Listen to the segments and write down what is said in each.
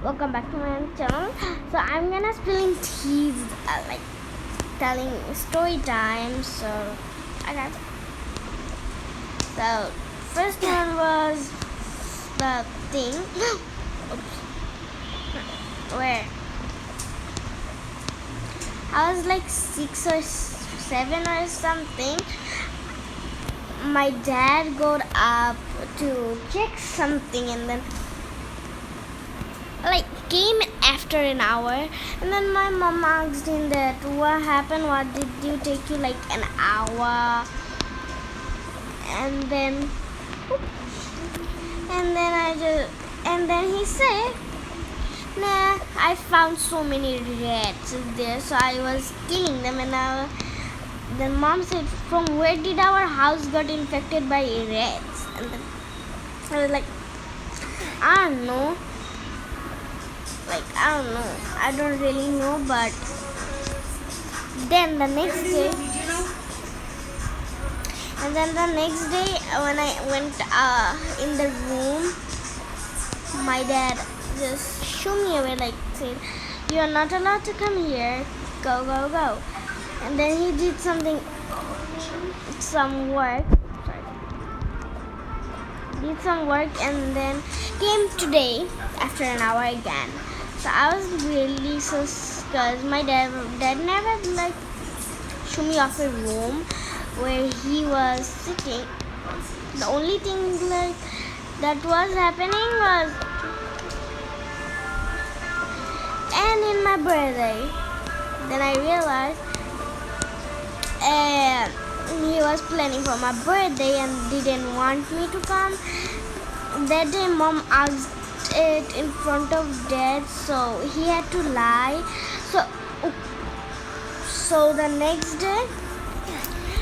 welcome back to my channel. So I'm gonna spilling teas, like telling story time. So okay. So first one was the thing. Oops. Where I was like 6 or 7 or something. My dad got up to check something and then came after an hour, and then my mom asked him that what happened, what did you take you like an hour, and then he said, nah, I found so many rats there, so I was killing them. And then mom said, from where did our house got infected by rats? And then I was like, I don't know. I don't really know. But then the next day, when I went in the room, my dad just shoo me away, like said, you are not allowed to come here, go, go, go. And then he did some work, and then came today after an hour again. So I was really so, because my dad never like shoo me off a room where he was sitting. The only thing like that was happening was, and in my birthday, then I realized he was planning for my birthday and didn't want me to come. That day mom asked it in front of dad, so he had to lie. So the next day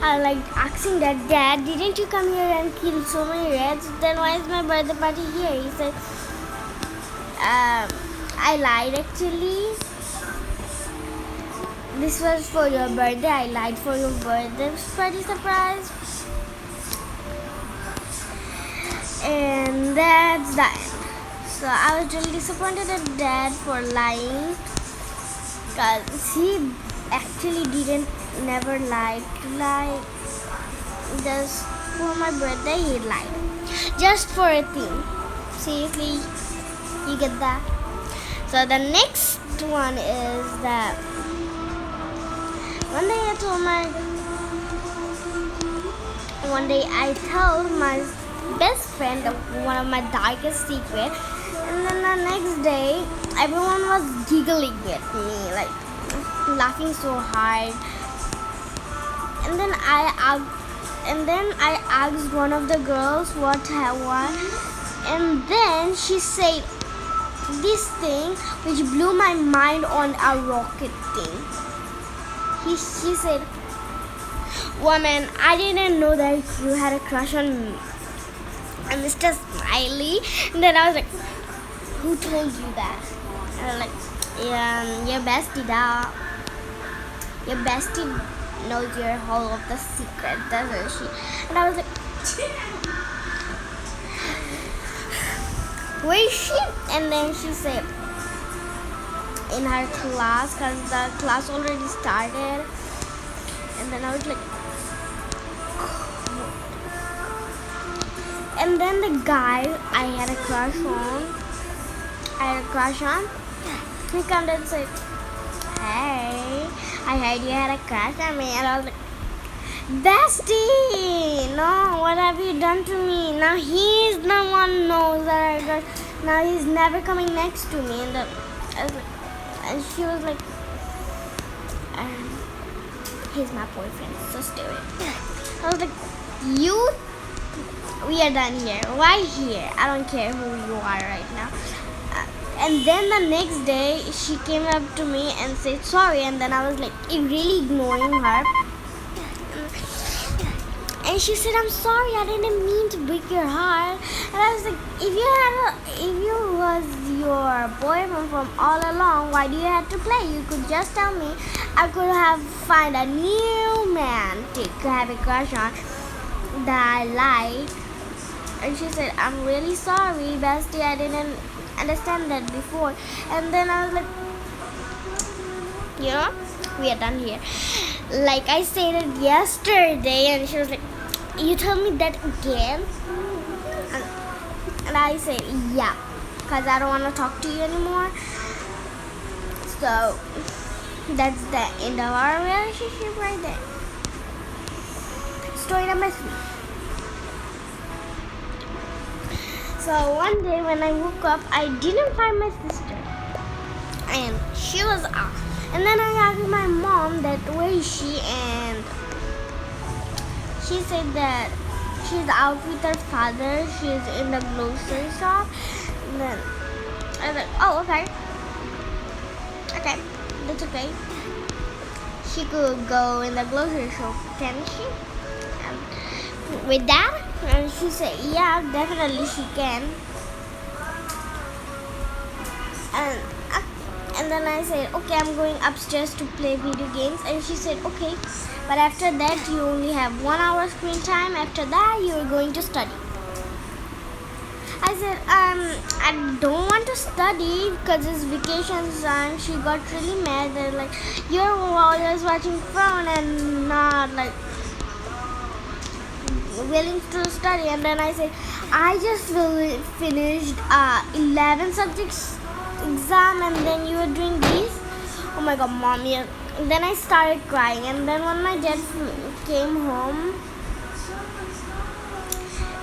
I like asking dad, didn't you come here and kill so many rats? Then why is my birthday party here? He said, I lied actually. This was for your birthday. I lied for your birthday party surprise. And that's the end. So I was really disappointed at dad for lying, because he actually never lied to lie. Just for my birthday he lied. Just for a thing. Seriously, you get that? So the next one is that one day I told my best friend one of my darkest secrets, and then the next day everyone was giggling with me, like laughing so hard. And then I asked one of the girls what, and then she said this thing which blew my mind on a rocket thing. She said, woman, I didn't know that you had a crush on Mr. Smiley. And then I was like, who told you that? And I was like, your bestie, your bestie knows your whole of the secret, doesn't she? And I was like, where is she? And then she said, in her class, because the class already started. And then I was like, and then the guy I had a crush on, he came and said, hey, I heard you had a crush on me. And I was like, bestie, no, what have you done to me? Now he's the one knows that I got. Now he's never coming next to me. And I was like, and she was like, he's my boyfriend, so stupid. I was like, we are done here. Why here? I don't care who you are right now. And then the next day, she came up to me and said sorry. And then I was like, really ignoring her. And she said, I'm sorry, I didn't mean to break your heart. And I was like, if you was your boyfriend from all along, why do you have to play? You could just tell me. I could have find a new man to have a crush on that I like. And she said, I'm really sorry, bestie, I didn't understand that before. And then I was like, we are done here. Like I said it yesterday, and she was like, you tell me that again? And I said, yeah, because I don't want to talk to you anymore. So that's the end of our relationship right there. Story number 3. So one day when I woke up, I didn't find my sister, and she was out. And then I asked my mom that where is she, and she said that she's out with her father. She's in the grocery shop. And then I was like, oh, okay, that's okay. She could go in the grocery shop, can she? And with that, and she said, yeah, definitely she can. And then I said, okay, I'm going upstairs to play video games. And she said, okay, but after that you only have 1 hour screen time. After that you're going to study. I said, I don't want to study because it's vacation time. She got really mad that like, you're always watching phone and not like willing to study. And then I said, I just finished 11 subjects exam, and then you were doing this. Oh my god, mom. Yeah. Then I started crying, and then when my dad came home,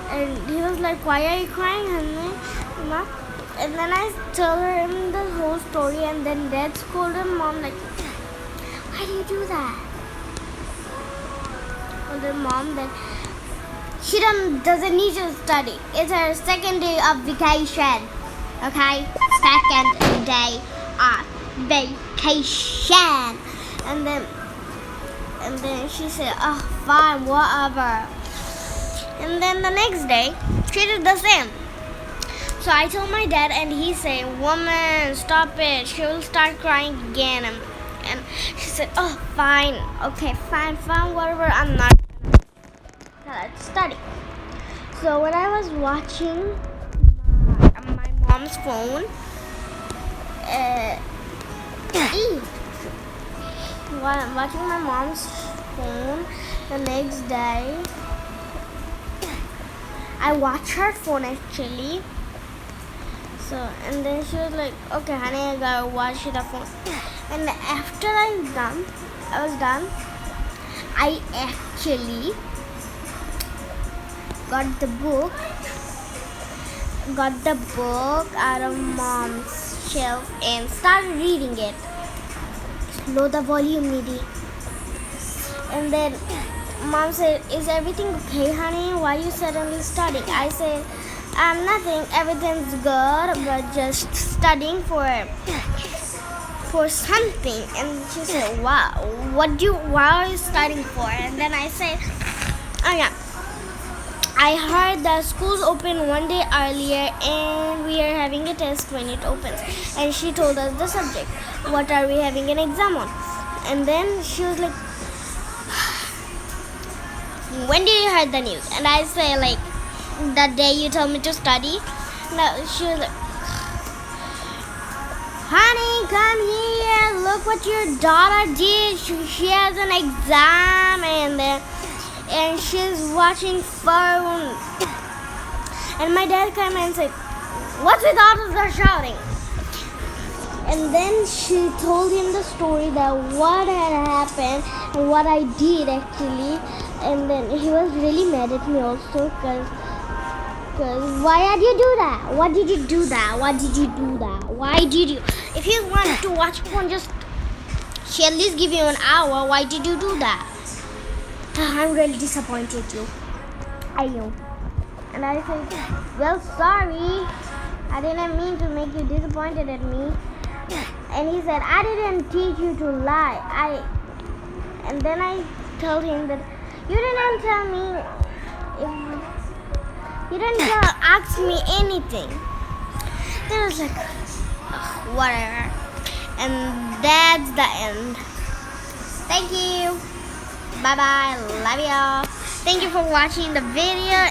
and he was like, why are you crying, honey? Mom? And then I told him the whole story, and then dad scolded mom like, why do you do that? And then mom that she doesn't need to study. It's her second day of vacation. Okay? Second day of vacation. And then she said, oh, fine, whatever. And then the next day, she did the same. So I told my dad, and he said, woman, stop it. She will start crying again. And she said, oh, fine. Okay, fine, whatever. I'm not gonna study. So when I was watching my mom's phone, while I'm watching my mom's phone the next day, I watched her phone actually. So, and then she was like, okay, honey, I gotta watch the phone. And after I was done, I actually got the book out of mom's shelf and started reading it. Low the volume, Nidhi. And then mom said, is everything okay, honey? Why are you suddenly studying? I said, nothing, everything's good, but just studying for something. And she said, wow, why are you studying for? And then I said, oh yeah, I heard that schools open one day earlier and we are having a test when it opens. And she told us the subject. What are we having an exam on? And then she was like, when did you heard the news? And I say like, the day you told me to study. No, she was like, honey, come here. Look what your daughter did. She has an exam and she's watching phone. And my dad came and said, what's with all of the shouting? And then she told him the story that what had happened and what I did actually. And then he was really mad at me also because why did you do that? What did you do that? Why did you do that? Why did you? If you want to watch porn, just she at least give you an hour. Why did you do that? I'm really disappointed you. I know. And I said, well, sorry. I didn't mean to make you disappointed at me. And he said, I didn't teach you to lie. And then I told him that you didn't tell me you didn't ask me anything. Then I was like, whatever. And that's the end. Thank you. Bye bye. Love y'all. Thank you for watching the video.